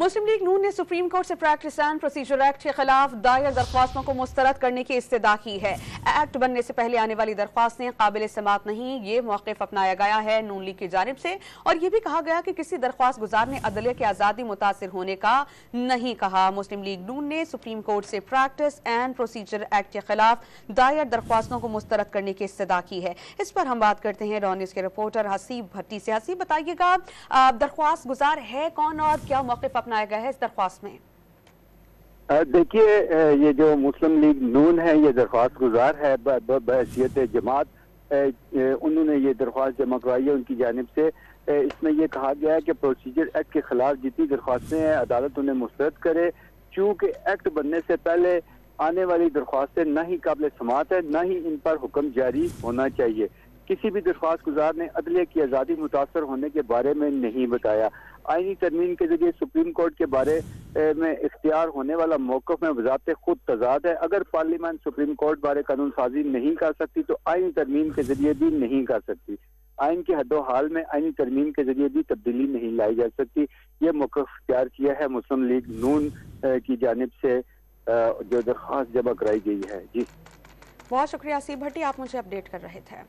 मुस्लिम league नून ने supreme court से practice and procedure act के खिलाफ दायर दरख्वास्तों को मुस्तरद करने की इस्तदा की है। एक्ट बनने से पहले आने वाली दरख्वास्तें काबिल समाअत नहीं, ये मौक़िफ़ अपनाया गया है नून लीग की जानिब से। और ये भी कहा गया कि किसी दरख्वास्त गुजार ने अदलिया की आज़ादी मुतासिर होने का नहीं कहा। मुस्लिम लीग नून ने सुप्रीम कोर्ट से प्रैक्टिस एंड प्रोसीजर एक्ट के खिलाफ दायर दरख्वास्तों को मुस्तरद करने की इस्तदा की है। इस पर हम बात करते हैं रॉ न्यूज़ के रिपोर्टर हसीब भट्टी से। हसीब, बताइएगा दरख्वास्त गुजार है कौन और क्या मौक़िफ़ अपनाया गया है इस दरख्वास्त में? देखिए, ये जो मुस्लिम लीग नून है ये दरख्वास्त गुजार है बहैसियत जमात। उन्होंने ये दरख्वास्त जमा करवाई है उनकी जानिब से। इसमें यह कहा गया है कि प्रोसीजर एक्ट के खिलाफ जितनी दरख्वास्तें हैं अदालत उन्हें मुस्तरद करे, चूँकि एक्ट बनने से पहले आने वाली दरख्वास्तें न ही काबिल समाअत है न ही इन पर हुक्म जारी होना चाहिए। किसी भी दरख्वास्त गुजार ने अदलिया की आज़ादी मुतासर होने के बारे में नहीं बताया। आईनी तरमीम के जरिए सुप्रीम कोर्ट के बारे में इख्तियार होने वाला मौक़िफ़ में वज़ात खुद तजाद है। अगर पार्लियामेंट सुप्रीम कोर्ट बारे कानून साजी नहीं कर सकती तो आईनी तरमीम के जरिए भी नहीं कर सकती। आइन के हद्दो हाल में आईनी तरमीम के जरिए भी तब्दीली नहीं लाई जा सकती। ये मौक़िफ़ इख्तियार किया है मुस्लिम लीग नून की जानिब से जो दरख्वास्त जमा कराई गई है। जी बहुत शुक्रिया हसीब भट्टी, आप मुझे अपडेट कर रहे थे।